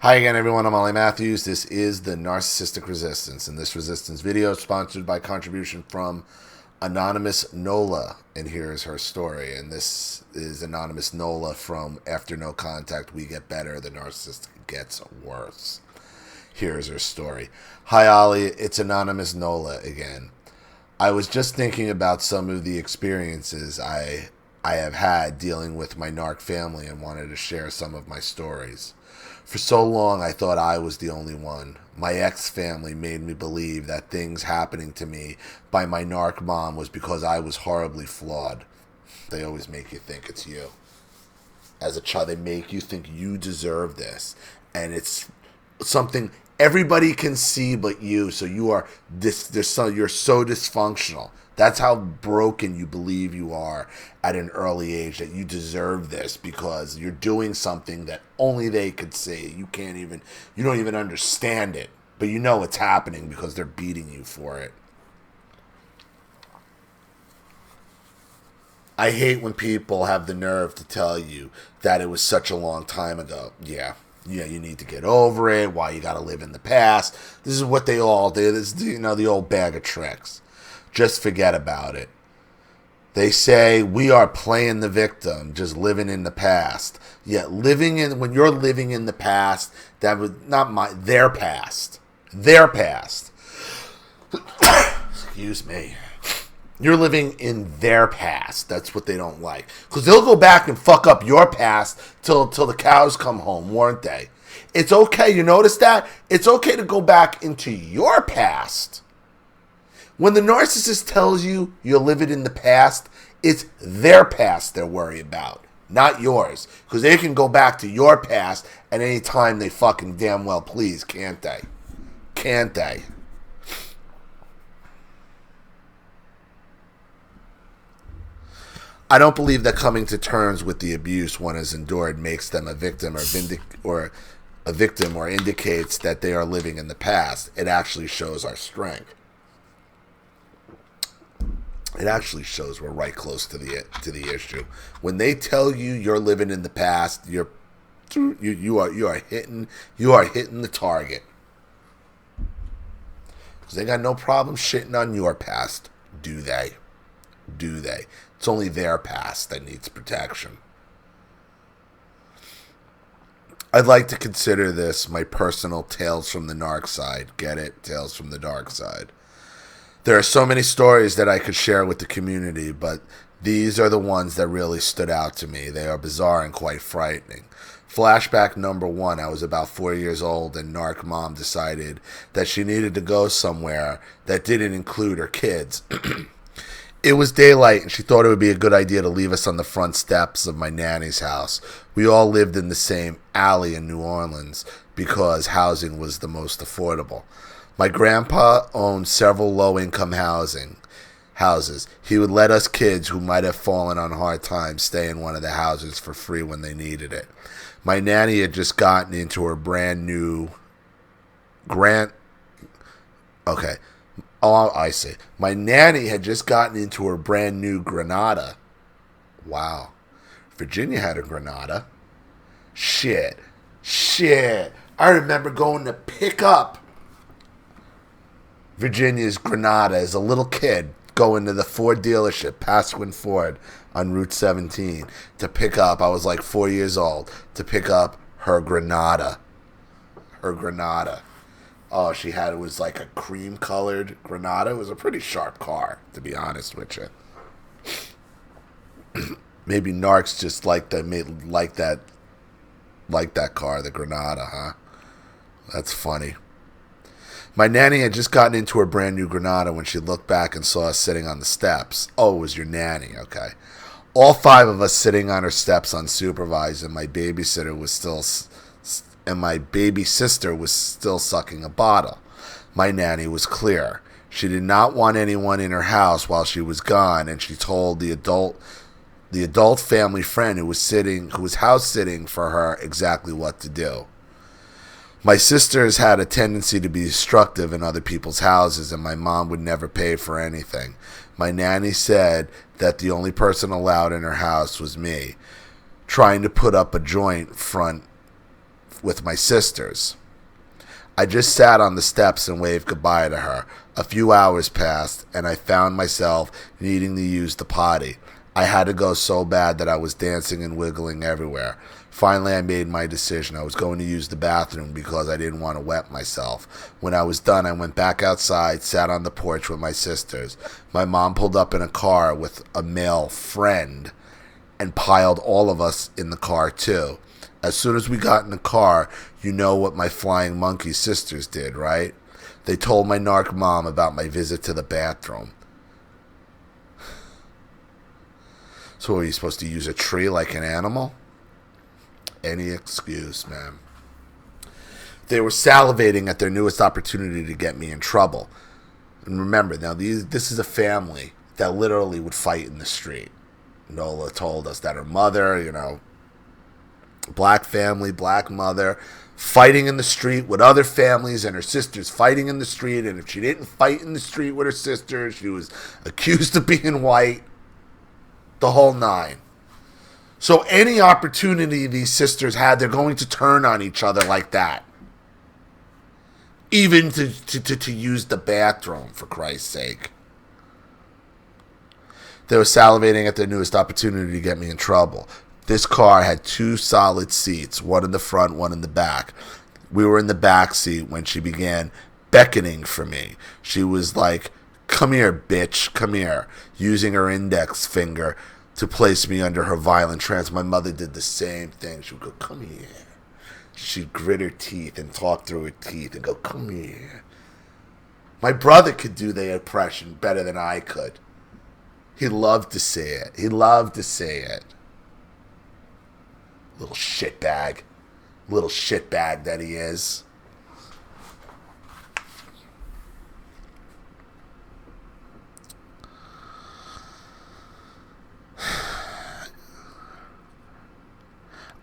Hi again, everyone. I'm Ollie Matthews. This is the Narcissistic Resistance, and this resistance video is sponsored by contribution from Anonymous Nola, and here is her story. And this is Anonymous Nola from After No Contact, We Get Better, the Narcissist Gets Worse. Here is her story. Hi, Ollie. It's Anonymous Nola again. I was just thinking about some of the experiences I have had dealing with my narc family and wanted to share some of my stories. For so long, I thought I was the only one. My ex-family made me believe that things happening to me by my narc mom was because I was horribly flawed. They always make you think it's you. As a child, they make you think you deserve this. And it's something everybody can see but you. So you're so dysfunctional. That's how broken you believe you are at an early age, that you deserve this because you're doing something that only they could see. You don't even understand it, but you know it's happening because they're beating you for it. I hate when people have the nerve to tell you that it was such a long time ago. Yeah, you need to get over it. Why you got to live in the past? This is what they all do. This is, the old bag of tricks. Just forget about it. They say we are playing the victim, just living in the past. Yet when you're living in the past, that was not their past. Their past. Excuse me. You're living in their past. That's what they don't like. Because they'll go back and fuck up your past till the cows come home, weren't they? It's okay. You notice that? It's okay to go back into your past. When the narcissist tells you you're living in the past, it's their past they're worried about, not yours. Because they can go back to your past at any time they fucking damn well please, can't they? Can't they? I don't believe that coming to terms with the abuse one has endured makes them a victim or indicates that they are living in the past. It actually shows our strength. It actually shows we're right close to the issue. When they tell you you're living in the past, you are hitting the target. Because they got no problem shitting on your past, do they? Do they? It's only their past that needs protection. I'd like to consider this my personal Tales from the Narc side. Get it? Tales from the Dark Side. There are so many stories that I could share with the community, but these are the ones that really stood out to me. They are bizarre and quite frightening. Flashback number 1, I was about 4 years old, and narc mom decided that she needed to go somewhere that didn't include her kids. It was daylight, and she thought it would be a good idea to leave us on the front steps of my nanny's house. We all lived in the same alley in New Orleans because housing was the most affordable. My grandpa owned several low-income houses. He would let us kids who might have fallen on hard times stay in one of the houses for free when they needed it. My nanny had just gotten into her brand new My nanny had just gotten into her brand new Granada. Wow. Virginia had a Granada. Shit. I remember going to pick up Virginia's Granada as a little kid, going to the Ford dealership, Pasquin Ford, on Route 17, to pick up, I was like 4 years old, to pick up her Granada. Oh, it was like a cream-colored Granada. It was a pretty sharp car, to be honest with you. Maybe narcs just like that car, the Granada, huh? That's funny. My nanny had just gotten into her brand new Granada when she looked back and saw us sitting on the steps. Oh, it was your nanny, okay. All 5 of us sitting on her steps unsupervised, and my baby sister was still sucking a bottle. My nanny was clear. She did not want anyone in her house while she was gone, and she told the adult family friend who was house sitting for her exactly what to do. My sisters had a tendency to be destructive in other people's houses, and my mom would never pay for anything. My nanny said that the only person allowed in her house was me, trying to put up a joint front with my sisters. I just sat on the steps and waved goodbye to her. A few hours passed, and I found myself needing to use the potty. I had to go so bad that I was dancing and wiggling everywhere. Finally, I made my decision. I was going to use the bathroom because I didn't want to wet myself. When I was done, I went back outside, sat on the porch with my sisters. My mom pulled up in a car with a male friend and piled all of us in the car too. As soon as we got in the car, you know what my flying monkey sisters did, right? They told my narc mom about my visit to the bathroom. So are you supposed to use a tree like an animal? Any excuse, man. They were salivating at their newest opportunity to get me in trouble. And remember, now this is a family that literally would fight in the street. Nola told us that her mother, black family, black mother, fighting in the street with other families, and her sisters fighting in the street. And if she didn't fight in the street with her sisters, she was accused of being white. The whole nine. So any opportunity these sisters had, they're going to turn on each other like that. Even to use the bathroom, for Christ's sake. They were salivating at their newest opportunity to get me in trouble. This car had 2 solid seats, one in the front, one in the back. We were in the back seat when she began beckoning for me. She was like, "Come here, bitch, come here," using her index finger to place me under her violent trance. My mother did the same thing. She would go, "Come here." She'd grit her teeth and talk through her teeth and go, "Come here." My brother could do the impression better than I could. He loved to say it. He loved to say it. Little shitbag. Little shitbag that he is.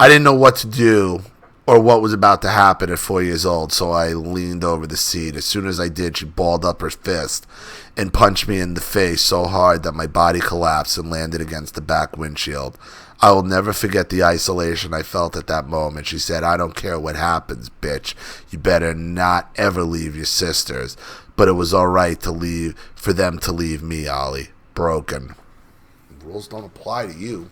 I didn't know what to do or what was about to happen at 4 years old, so I leaned over the seat. As soon as I did, she balled up her fist and punched me in the face so hard that my body collapsed and landed against the back windshield. I will never forget the isolation I felt at that moment. She said, "I don't care what happens, bitch. You better not ever leave your sisters." But it was all right for them to leave me, Ollie. Broken. Rules don't apply to you.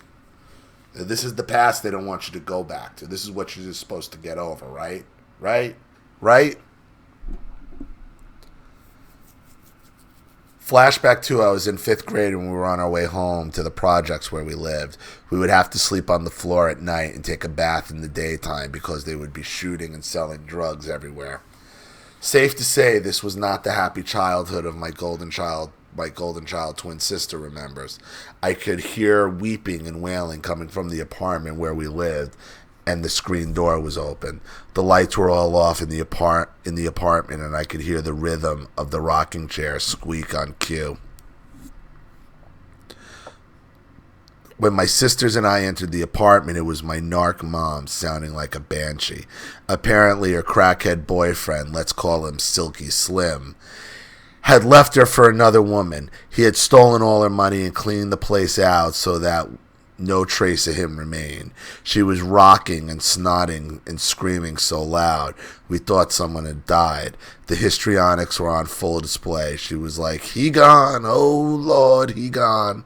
This is the past they don't want you to go back to. This is what you're just supposed to get over, right? Right? Flashback to I was in 5th grade when we were on our way home to the projects where we lived. We would have to sleep on the floor at night and take a bath in the daytime because they would be shooting and selling drugs everywhere. Safe to say, this was not the happy childhood of my golden child twin sister remembers. I could hear weeping and wailing coming from the apartment where we lived, and the screen door was open. The lights were all off in the apartment, and I could hear the rhythm of the rocking chair squeak on cue. When my sisters and I entered the apartment, it was my narc mom sounding like a banshee. Apparently her crackhead boyfriend, let's call him Silky Slim, had left her for another woman. He had stolen all her money and cleaned the place out so that no trace of him remained. She was rocking and snotting and screaming so loud, we thought someone had died. The histrionics were on full display. She was like, "He gone, oh Lord, he gone.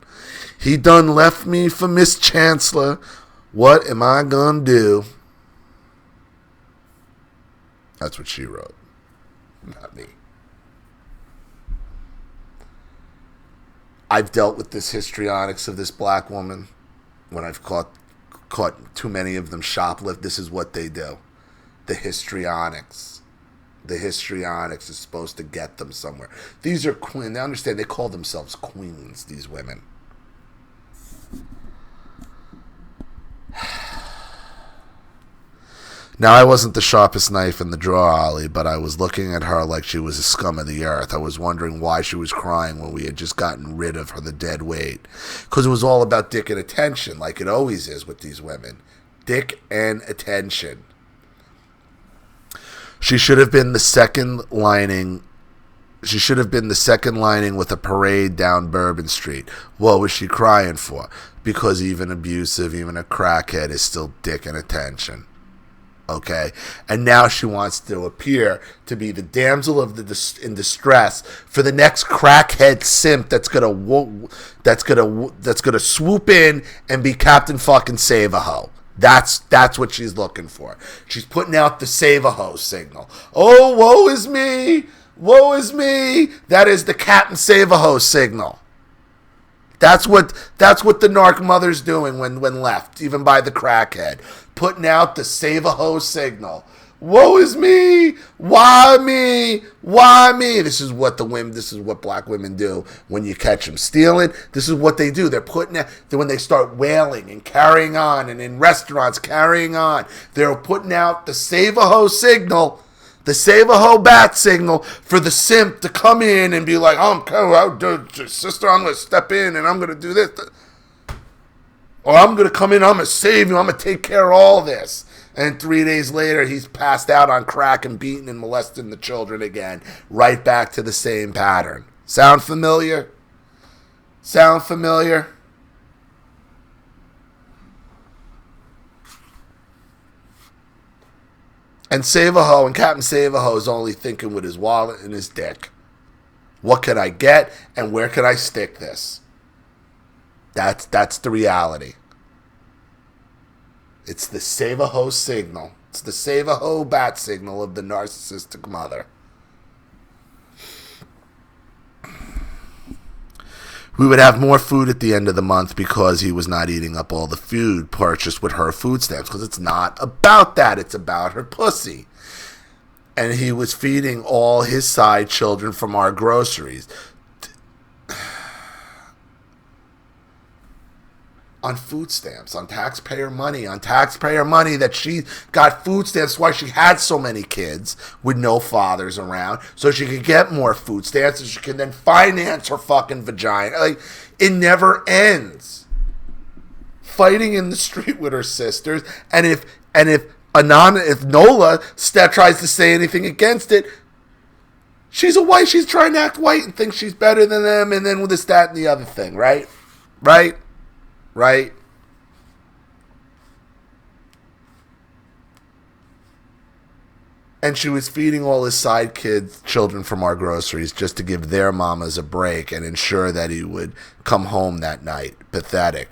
He done left me for Miss Chancellor. What am I gonna do?" That's what she wrote, not me. I've dealt with this histrionics of this black woman. When I've caught too many of them shoplift, this is what they do. The histrionics. The histrionics is supposed to get them somewhere. These are queens. They understand. They call themselves queens, these women. Now, I wasn't the sharpest knife in the drawer, Ollie, but I was looking at her like she was a scum of the earth. I was wondering why she was crying when we had just gotten rid of her the dead weight. Because it was all about dick and attention, like it always is with these women. Dick and attention. She should have been the second lining. She should have been the second lining with a parade down Bourbon Street. What was she crying for? Because even abusive, even a crackhead is still dick and attention. okay? And now she wants to appear to be the damsel of in distress for the next crackhead simp that's gonna swoop in and be Captain fucking Save-A-Ho. That's what she's looking for. She's putting out the Save-A-Ho signal. Oh, woe is me! Woe is me! That is the Captain Save-A-Ho signal. That's what the narc mother's doing when left, even by the crackhead. Putting out the Save-A-Ho signal. Woe is me! Why me? Why me? This is what black women do when you catch them stealing. This is what they do. They're putting out, when they start wailing and carrying on, and in restaurants carrying on, they're putting out the Save-A-Ho signal, the Save-A-Ho bat signal for the simp to come in and be like, sister, I'm going to step in and I'm going to do this. Or I'm going to come in, I'm going to save you, I'm going to take care of all this. And 3 days later, he's passed out on crack and beaten and molesting the children again. Right back to the same pattern. Sound familiar? Sound familiar? And Save-A-Ho and Captain Save-A-Ho is only thinking with his wallet and his dick. What can I get and where can I stick this? That's the reality. It's the Save-A-Ho signal. It's the Save-A-Ho bat signal of the narcissistic mother. We would have more food at the end of the month because he was not eating up all the food purchased with her food stamps. Because it's not about that. It's about her pussy. And he was feeding all his side children from our groceries. On food stamps, on taxpayer money that she got food stamps. Why she had so many kids with no fathers around, so she could get more food stamps, and she can then finance her fucking vagina. Like, it never ends. Fighting in the street with her sisters, and if Nola tries to say anything against it, she's a white. She's trying to act white and think she's better than them, and then with this, that, and the other thing, right? Right? And she was feeding all his side children from our groceries just to give their mamas a break and ensure that he would come home that night. Pathetic.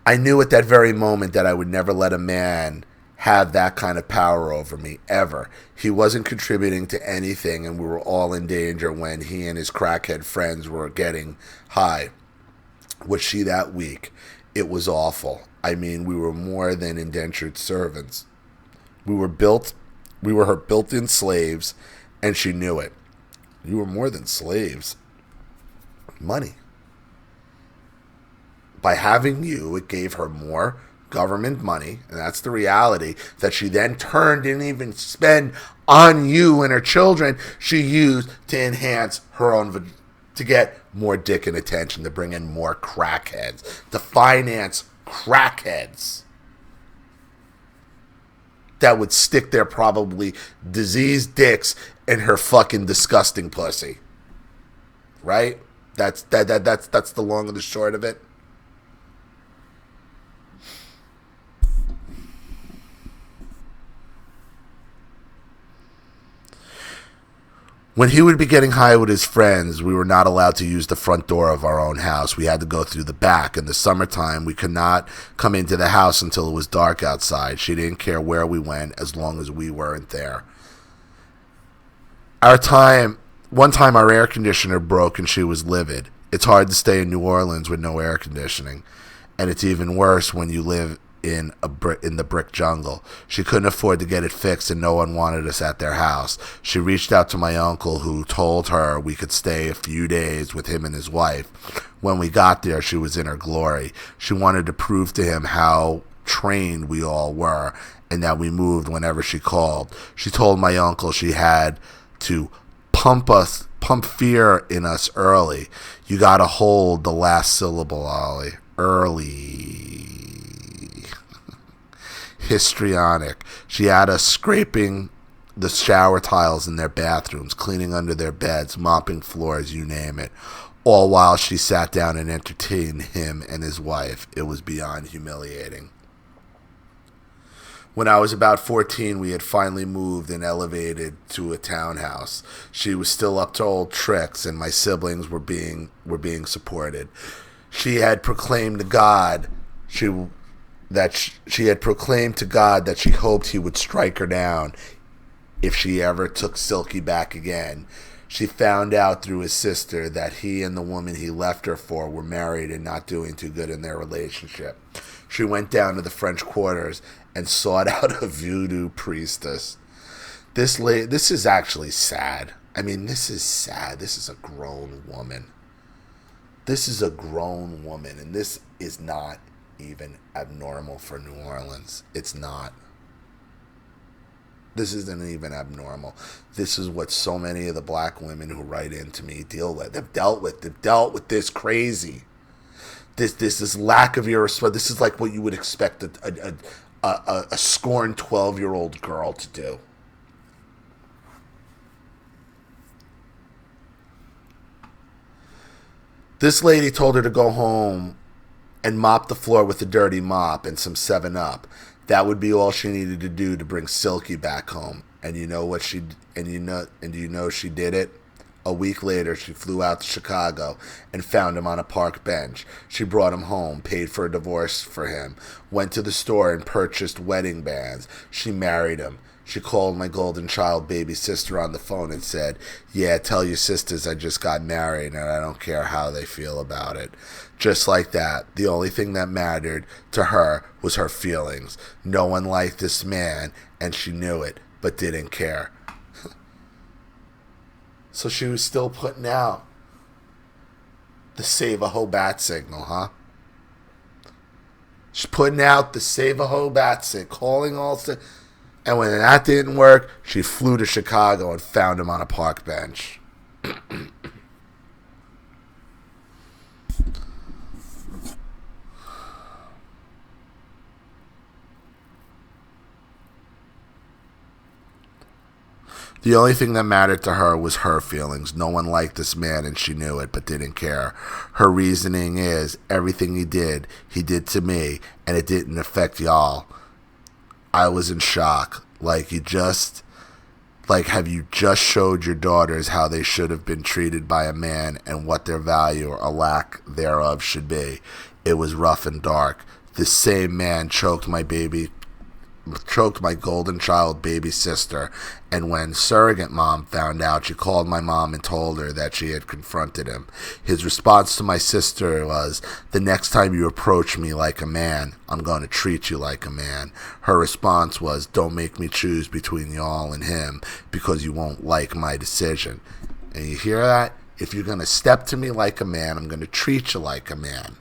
I knew at that very moment that I would never let a man have that kind of power over me, ever. He wasn't contributing to anything, and we were all in danger when he and his crackhead friends were getting high. Was she that weak? It was awful. I mean, we were more than indentured servants. We were her built-in slaves, and she knew it. You were more than slaves. Money. By having you, it gave her more government money, and that's the reality, that she then turned and even spend on you and her children. She used to enhance her own, to get more dick and attention, to bring in more crackheads, to finance crackheads that would stick their probably diseased dicks in her fucking disgusting pussy. Right? That's the long and the short of it. When he would be getting high with his friends, we were not allowed to use the front door of our own house. We had to go through the back. In the summertime, we could not come into the house until it was dark outside. She didn't care where we went as long as we weren't there. One time our air conditioner broke and she was livid. It's hard to stay in New Orleans with no air conditioning. And it's even worse when you live in the brick jungle. She couldn't afford to get it fixed, and no one wanted us at their house. She reached out to my uncle, who told her we could stay a few days with him and his wife. When we got there, she was in her glory. She wanted to prove to him how trained we all were, and that we moved whenever she called. She told my uncle she had to pump fear in us early. You gotta hold the last syllable, Ollie. Early. Histrionic. She had us scraping the shower tiles in their bathrooms, cleaning under their beds, mopping floors, you name it. All while she sat down and entertained him and his wife. It was beyond humiliating. When I was about 14, we had finally moved and elevated to a townhouse. She was still up to old tricks, and my siblings were being supported. She had proclaimed to God she had proclaimed to God that she hoped he would strike her down if she ever took Silky back again. She found out through his sister that he and the woman he left her for were married and not doing too good in their relationship. She went down to the French quarters and sought out a voodoo priestess. This is actually sad. I mean, this is sad. This is a grown woman. This is a grown woman, and this is not even abnormal for New Orleans. It's not. This isn't even abnormal. This is what so many of the black women who write into me deal with. They've dealt with this crazy. This lack of irresponsibility. This is like what you would expect a scorned 12-year-old girl to do. This lady told her to go home and mop the floor with a dirty mop and some 7-Up. That would be all she needed to do to bring Silky back home. And you know what she did it? A week later, she flew out to Chicago and found him on a park bench. She brought him home, paid for a divorce for him, went to the store and purchased wedding bands. She married him. She called my golden child baby sister on the phone and said, "Yeah, tell your sisters I just got married and I don't care how they feel about it." Just like that, the only thing that mattered to her was her feelings. No one liked this man, and she knew it, but didn't care. So she was still putting out the ave-A-H0e bat signal, huh? She's putting out the ave-A-H0e bat signal, calling all... And when that didn't work, she flew to Chicago and found him on a park bench. The only thing that mattered to her was her feelings. No one liked this man, and she knew it, but didn't care. Her reasoning is, everything he did to me, and it didn't affect y'all. I was in shock. Have you just showed your daughters how they should have been treated by a man and what their value or a lack thereof should be? It was rough and dark. This same man choked my golden child baby sister, and when surrogate mom found out, she called my mom and told her that she had confronted him. His response to my sister was, "The next time you approach me like a man, I'm going to treat you like a man." Her response was, "Don't make me choose between y'all and him because you won't like my decision." And you hear that? If you're going to step to me like a man, I'm going to treat you like a man.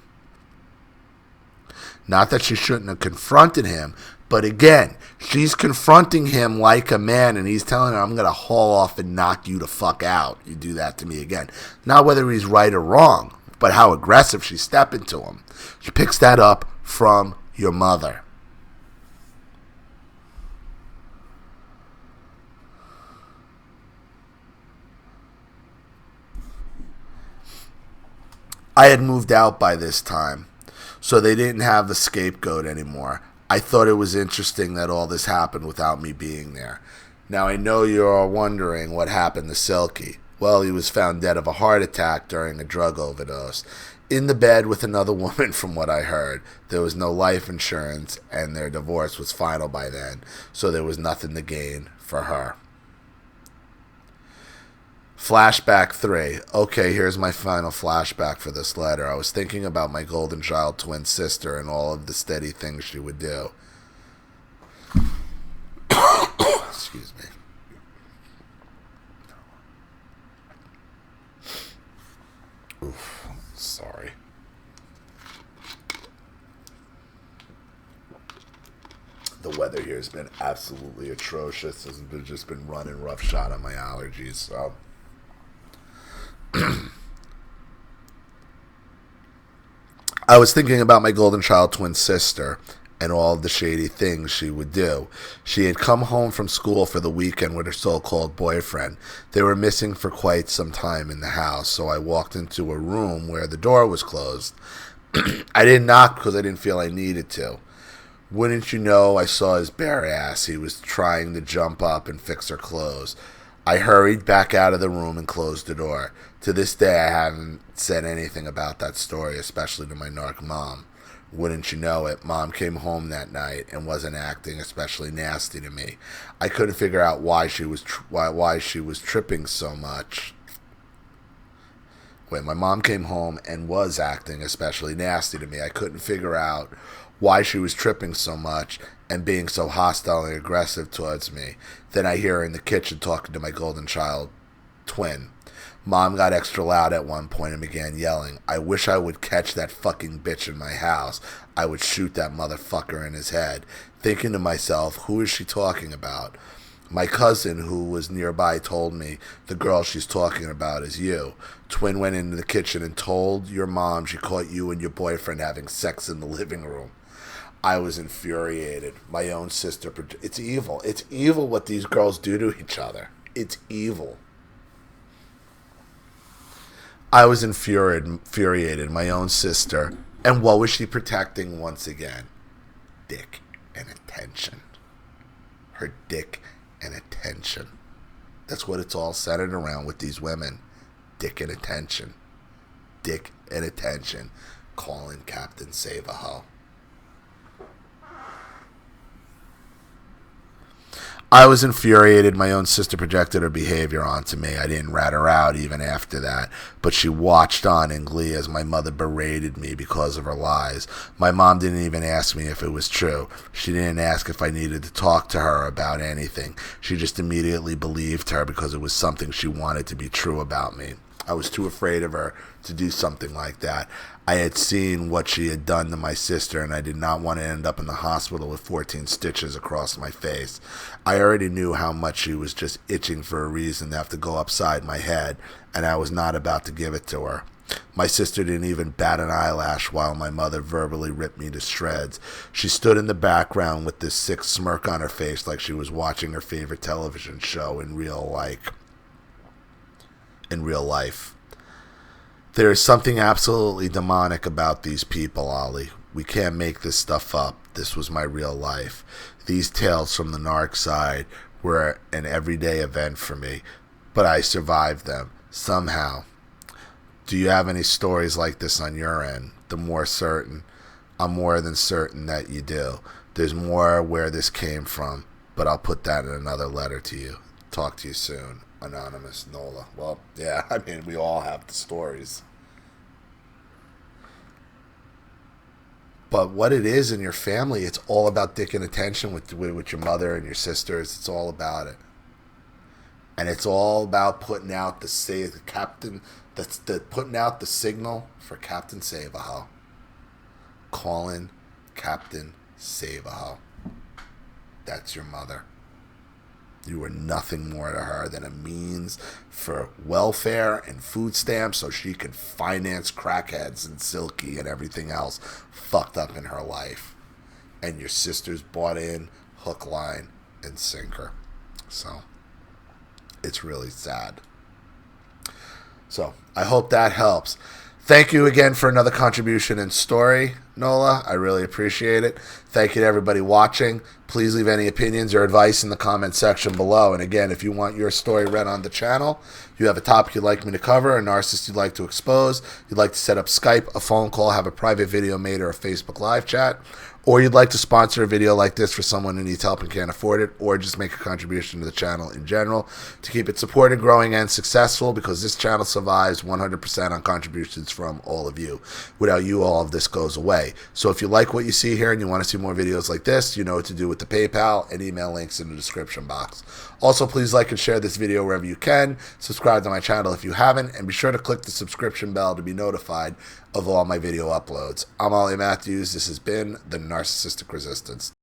Not that she shouldn't have confronted him, but again, she's confronting him like a man, and he's telling her, "I'm going to haul off and knock you the fuck out. You do that to me again." Not whether he's right or wrong, but how aggressive she's stepping to him. She picks that up from your mother. I had moved out by this time, so they didn't have the scapegoat anymore. I thought it was interesting that all this happened without me being there. Now, I know you're wondering what happened to Silky. Well, he was found dead of a heart attack during a drug overdose. In the bed with another woman, from what I heard. There was no life insurance, and their divorce was final by then, so there was nothing to gain for her. Flashback 3. Okay, here's my final flashback for this letter. I was thinking about my golden child twin sister and all of the steady things she would do. Excuse me. Oof, sorry. The weather here has been absolutely atrocious. It's just been running roughshod on my allergies, so... I was thinking about my golden child twin sister and all of the shady things she would do. She had come home from school for the weekend with her so-called boyfriend. They were missing for quite some time in the house, so I walked into a room where the door was closed. I didn't knock because I didn't feel I needed to. Wouldn't you know, I saw his bare ass. He was trying to jump up and fix her clothes. I hurried back out of the room and closed the door. To this day, I haven't said anything about that story, especially to my narc mom. Wouldn't you know it, Mom came home that night and wasn't acting especially nasty to me. I couldn't figure out why she was tripping so much. My mom came home and was acting especially nasty to me. I couldn't figure out why she was tripping so much and being so hostile and aggressive towards me. Then I hear her in the kitchen talking to my golden child twin. Mom got extra loud at one point and began yelling. I wish I would catch that fucking bitch in my house. I would shoot that motherfucker in his head. Thinking to myself, who is she talking about? My cousin, who was nearby, told me, the girl she's talking about is you. Twin went into the kitchen and told your mom she caught you and your boyfriend having sex in the living room. I was infuriated. My own sister. It's evil. It's evil what these girls do to each other. It's evil. I was infuriated. My own sister. And what was she protecting once again? Dick and attention. Her dick and attention. That's what it's all centered around with these women. Dick and attention. Dick and attention. Calling Captain Save-A-Ho. I was infuriated. My own sister projected her behavior onto me. I didn't rat her out even after that, but she watched on in glee as my mother berated me because of her lies. My mom didn't even ask me if it was true. She didn't ask if I needed to talk to her about anything. She just immediately believed her because it was something she wanted to be true about me. I was too afraid of her to do something like that. I had seen what she had done to my sister, and I did not want to end up in the hospital with 14 stitches across my face. I already knew how much she was just itching for a reason to have to go upside my head, and I was not about to give it to her. My sister didn't even bat an eyelash while my mother verbally ripped me to shreds. She stood in the background with this sick smirk on her face like she was watching her favorite television show in real life. There is something absolutely demonic about these people, Ollie. We can't make this stuff up. This was my real life. These tales from the narc side were an everyday event for me, but I survived them somehow. Do you have any stories like this on your end? I'm more than certain that you do. There's more where this came from, but I'll put that in another letter to you. Talk to you soon. Anonymous Nola. Well, yeah, I mean, we all have the stories. But what it is in your family, it's all about dick and attention with your mother and your sisters. It's all about it. And it's all about putting out the signal for Captain Save-A-Ho. Calling Captain Save-A-Ho. That's your mother. You were nothing more to her than a means for welfare and food stamps so she could finance crackheads and Silky and everything else fucked up in her life. And your sisters bought in hook, line, and sinker. So, it's really sad. So, I hope that helps. Thank you again for another contribution and story, Nola. I really appreciate it. Thank you to everybody watching. Please leave any opinions or advice in the comment section below. And again, if you want your story read on the channel, you have a topic you'd like me to cover, a narcissist you'd like to expose, you'd like to set up Skype, a phone call, have a private video made, or a Facebook live chat, or you'd like to sponsor a video like this for someone who needs help and can't afford it, or just make a contribution to the channel in general to keep it supported, growing, and successful, because this channel survives 100% on contributions from all of you. Without you, all of this goes away. So if you like what you see here and you want to see more videos like this, you know what to do with the PayPal and email links in the description box. Also, please like and share this video wherever you can. Subscribe to my channel if you haven't, and be sure to click the subscription bell to be notified of all my video uploads. I'm Ollie Matthews. This has been the Narcissistic Resistance.